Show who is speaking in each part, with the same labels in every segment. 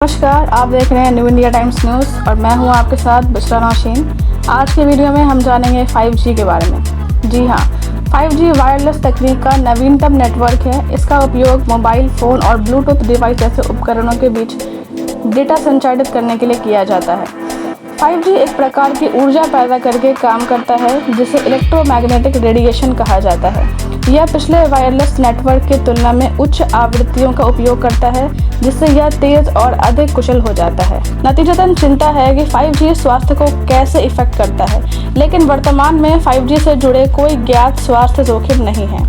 Speaker 1: नमस्कार, आप देख रहे हैं न्यू इंडिया टाइम्स न्यूज़ और मैं हूं आपके साथ बुशरा नौशीन। आज के वीडियो में हम जानेंगे 5G के बारे में। जी हां, 5G वायरलेस तकनीक का नवीनतम नेटवर्क है। इसका उपयोग मोबाइल फ़ोन और ब्लूटूथ डिवाइस जैसे उपकरणों के बीच डेटा संचारित करने के लिए किया जाता है। 5G एक प्रकार की ऊर्जा पैदा करके काम करता है जिसे इलेक्ट्रोमैग्नेटिक रेडिएशन कहा जाता है। यह पिछले वायरलेस नेटवर्क की तुलना में उच्च आवृत्तियों का उपयोग करता है, जिससे यह तेज़ और अधिक कुशल हो जाता है। नतीजतन चिंता है कि 5G स्वास्थ्य को कैसे इफेक्ट करता है, लेकिन वर्तमान में 5G से जुड़े कोई ज्ञात स्वास्थ्य जोखिम नहीं है।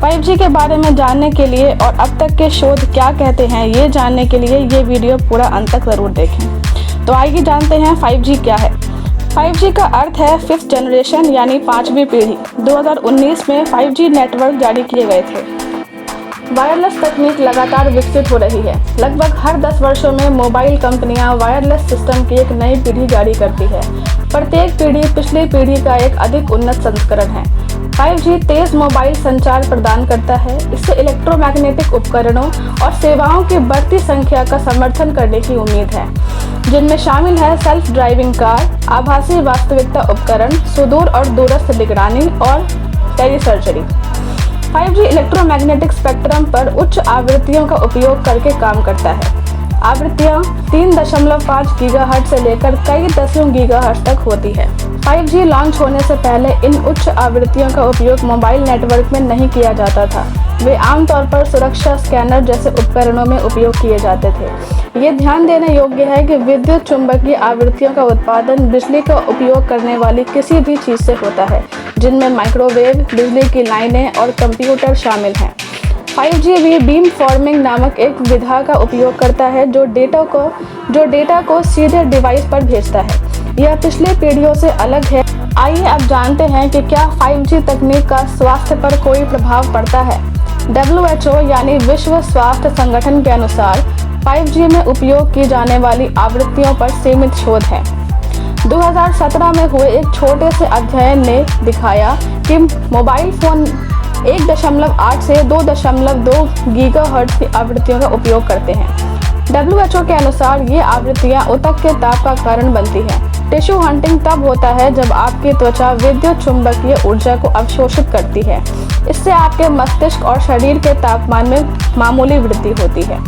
Speaker 1: 5G के बारे में जानने के लिए और अब तक के शोध क्या कहते हैं, ये जानने के लिए ये वीडियो पूरा अंत तक ज़रूर देखें। तो आइए जानते हैं 5G क्या है। 5G का अर्थ है 5th जनरेशन यानी 5वीं पीढ़ी। 2019 में 5G नेटवर्क जारी किए गए थे। वायरलेस तकनीक लगातार विकसित हो रही है। लगभग हर 10 वर्षों में मोबाइल कंपनियां वायरलेस सिस्टम की एक नई पीढ़ी जारी करती है। प्रत्येक पीढ़ी पिछली पीढ़ी का एक अधिक उन्नत संस्करण है। 5G तेज मोबाइल संचार प्रदान करता है। इससे इलेक्ट्रोमैग्नेटिक उपकरणों और सेवाओं की बढ़ती संख्या का समर्थन करने की उम्मीद है, जिनमें शामिल है सेल्फ ड्राइविंग कार, आभासी वास्तविकता उपकरण, सुदूर और दूरस्थ निगरानी और टेलीसर्जरी। 5G इलेक्ट्रोमैग्नेटिक स्पेक्ट्रम पर उच्च आवृत्तियों का उपयोग करके काम करता है। आवृत्तियां 3.5 गीगाहर्ट्ज से लेकर कई दसियों गीगाहर्ट्ज तक होती है। 5G लॉन्च होने से पहले इन उच्च आवृत्तियों का उपयोग मोबाइल नेटवर्क में नहीं किया जाता था। वे आमतौर पर सुरक्षा स्कैनर जैसे उपकरणों में उपयोग किए जाते थे। ये ध्यान देने योग्य है कि विद्युत चुंबकीय आवृत्तियों का उत्पादन बिजली का उपयोग करने वाली किसी भी चीज़ से होता है, जिनमें माइक्रोवेव, बिजली की लाइनें और कंप्यूटर शामिल हैं। 5G भी बीम फॉर्मिंग नामक एक विधा का उपयोग करता है जो डेटा को सीधे डिवाइस पर भेजता है। यह पिछले पीढ़ियों से अलग है। आइए अब जानते हैं कि क्या 5G तकनीक का स्वास्थ्य पर कोई प्रभाव पड़ता है। WHO यानी विश्व स्वास्थ्य संगठन के अनुसार 5G में उपयोग की जाने वाली आवृत्तियों पर सीमित शोध है। 2017 में हुए एक छोटे से अध्ययन ने दिखाया कि मोबाइल फ़ोन 1.8 से 2.2 गीगाहर्ट्ज की आवृत्तियों का उपयोग करते हैं। WHO के अनुसार ये आवृत्तियाँ ऊतक के ताप का कारण बनती हैं। टिश्यू हंटिंग तब होता है जब आपकी त्वचा विद्युत चुंबकीय ऊर्जा को अवशोषित करती है। इससे आपके मस्तिष्क और शरीर के तापमान में मामूली वृद्धि होती है।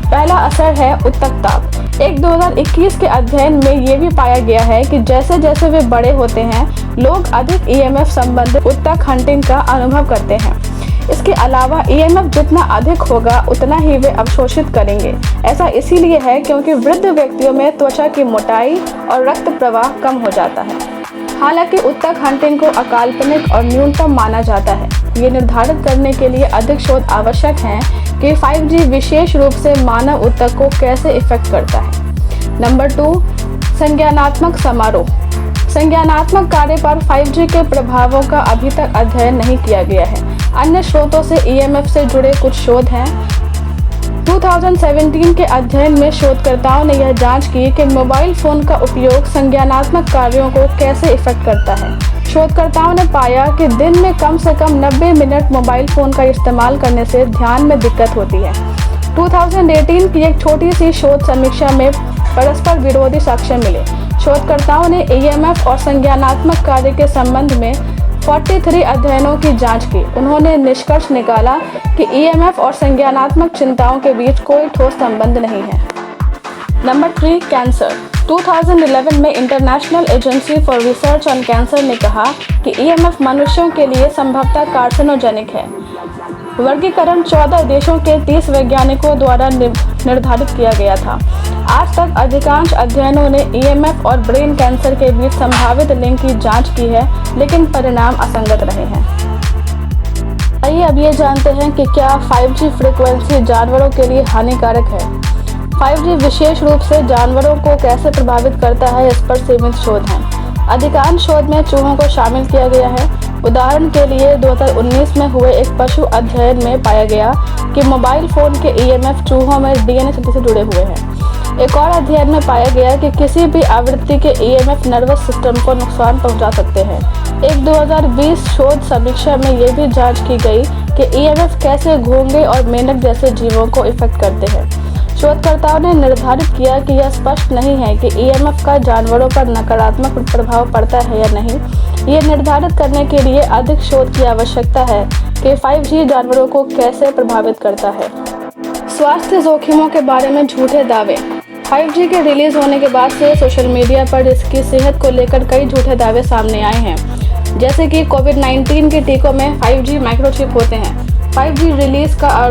Speaker 1: पहला असर है ऊतक ताप। एक 2021 के अध्ययन में ये भी पाया गया है कि जैसे जैसे वे बड़े होते हैं, लोग अधिक EMF संबंधित ऊतक हंटिंग का अनुभव करते हैं। इसके अलावा EMF जितना अधिक होगा उतना ही वे अवशोषित करेंगे। ऐसा इसीलिए है क्योंकि वृद्ध व्यक्तियों में त्वचा की मोटाई और रक्त प्रवाह कम हो जाता है। हालांकि ऊतक हंटिंग को अकाल्पनिक और न्यूनतम माना जाता है। ये निर्धारित करने के लिए अधिक शोध आवश्यक हैं कि 5G विशेष रूप से मानव ऊतक को कैसे इफेक्ट करता है। नंबर 2, संज्ञानात्मक समारोह। संज्ञानात्मक कार्य पर 5G के प्रभावों का अभी तक अध्ययन नहीं किया गया है। अन्य स्रोतों से EMF से जुड़े कुछ शोध हैं। 2017 के अध्ययन में शोधकर्ताओं ने यह जांच की कि मोबाइल फ़ोन का उपयोग संज्ञानात्मक कार्यों को कैसे इफेक्ट करता है। शोधकर्ताओं ने पाया कि दिन में कम से कम 90 मिनट मोबाइल फ़ोन का इस्तेमाल करने से ध्यान में दिक्कत होती है। 2018 की एक छोटी सी शोध समीक्षा में परस्पर विरोधी साक्ष्य मिले। शोधकर्ताओं ने EMF और संज्ञानात्मक कार्य के संबंध में 43 अध्ययनों की जांच की। उन्होंने निष्कर्ष निकाला कि EMF और संज्ञानात्मक चिंताओं के बीच कोई ठोस संबंध नहीं है। Number 3, cancer. 2011 में international agency for research on cancer ने कहा कि EMF मनुष्यों के लिए संभवतः कार्सिनोजेनिक है। वर्गीकरण 14 देशों के 30 वैज्ञानिकों द्वारा निर्धारित किया गया था। आज तक अधिकांश अध्ययनों ने EMF और ब्रेन कैंसर के बीच संभावित लिंक की जांच की है, लेकिन परिणाम असंगत रहे हैं। आइए अब ये जानते हैं कि क्या 5G फ्रीक्वेंसी जानवरों के लिए हानिकारक है। 5G विशेष रूप से जानवरों को कैसे प्रभावित करता है, इस पर सीमित शोध हैं। अधिकांश शोध में चूहों को शामिल किया गया है। उदाहरण के लिए 2019 में हुए एक पशु अध्ययन में पाया गया कि मोबाइल फ़ोन के EMF चूहों में DNA स्थिति से जुड़े हुए हैं। एक और अध्ययन में पाया गया कि किसी भी आवृत्ति के EMF नर्वस सिस्टम को नुकसान पहुंचा सकते हैं। एक 2020 शोध समीक्षा में यह भी जांच की गई कि EMF कैसे घोंघे और मेंढक जैसे जीवों को इफेक्ट करते हैं। शोधकर्ताओं ने निर्धारित किया कि यह स्पष्ट नहीं है कि EMF का जानवरों पर नकारात्मक प्रभाव पड़ता है या नहीं। ये निर्धारित करने के लिए अधिक शोध की आवश्यकता है कि 5G जानवरों को कैसे प्रभावित करता है। स्वास्थ्य जोखिमों के बारे में झूठे दावे। 5G के रिलीज होने के बाद से सोशल मीडिया पर इसकी सेहत को लेकर कई झूठे दावे सामने आए हैं, जैसे कि कोविड-19 के टीकों में 5G माइक्रोचिप होते हैं। 5G रिलीज का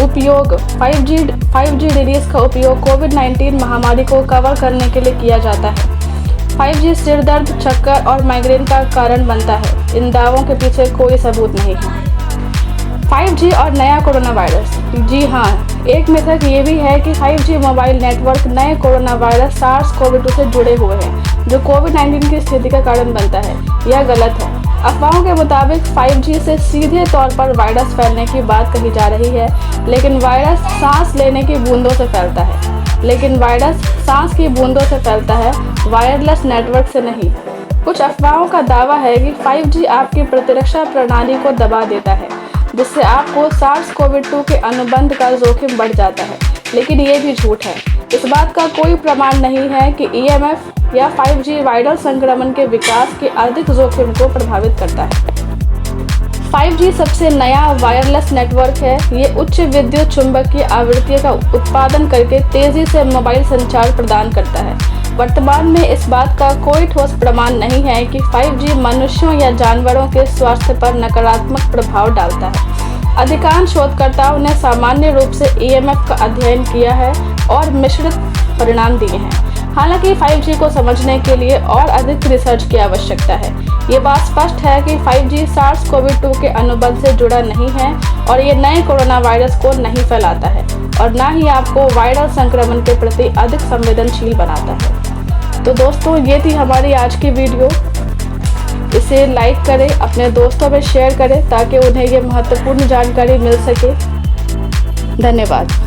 Speaker 1: उपयोग 5G रिलीज का उपयोग कोविड-19 महामारी को कवर करने के लिए किया जाता है। 5G सिर दर्द, चक्कर और माइग्रेन का कारण बनता है। इन दावों के पीछे कोई सबूत नहीं है। 5G और नया कोरोना वायरस। जी हाँ, एक मिथक ये भी है कि 5G मोबाइल नेटवर्क नए कोरोना वायरस SARS-CoV-2 से जुड़े हुए हैं, जो कोविड-19 की स्थिति का कारण बनता है। यह गलत है। अफवाहों के मुताबिक 5G से सीधे तौर पर वायरस फैलने की बात कही जा रही है, लेकिन वायरस सांस लेने की बूंदों से फैलता है, वायरलेस नेटवर्क से नहीं। कुछ अफवाहों का दावा है कि 5G आपकी प्रतिरक्षा प्रणाली को दबा देता है, जिससे आपको SARS-CoV-2 के अनुबंध का जोखिम बढ़ जाता है, लेकिन ये भी झूठ है। इस बात का कोई प्रमाण नहीं है कि EMF या 5G वायरल संक्रमण के विकास के अधिक जोखिम को प्रभावित करता है। 5G सबसे नया वायरलेस नेटवर्क है। ये उच्च विद्युत चुंबकीय आवृत्तियों का उत्पादन करके तेजी से मोबाइल संचार प्रदान करता है। वर्तमान में इस बात का कोई ठोस प्रमाण नहीं है कि 5G मनुष्यों या जानवरों के स्वास्थ्य पर नकारात्मक प्रभाव डालता है। अधिकांश शोधकर्ताओं ने सामान्य रूप से EMF का अध्ययन किया है और मिश्रित परिणाम दिए हैं। हालांकि 5G को समझने के लिए और अधिक रिसर्च की आवश्यकता है। ये बात स्पष्ट है कि 5G SARS-CoV-2 के अनुबंध से जुड़ा नहीं है और ये नए कोरोना वायरस को नहीं फैलाता है और न ही आपको वायरल संक्रमण के प्रति अधिक संवेदनशील बनाता है। तो दोस्तों, ये थी हमारी आज की वीडियो। इसे लाइक करें, अपने दोस्तों में शेयर करें ताकि उन्हें ये महत्वपूर्ण जानकारी मिल सके। धन्यवाद।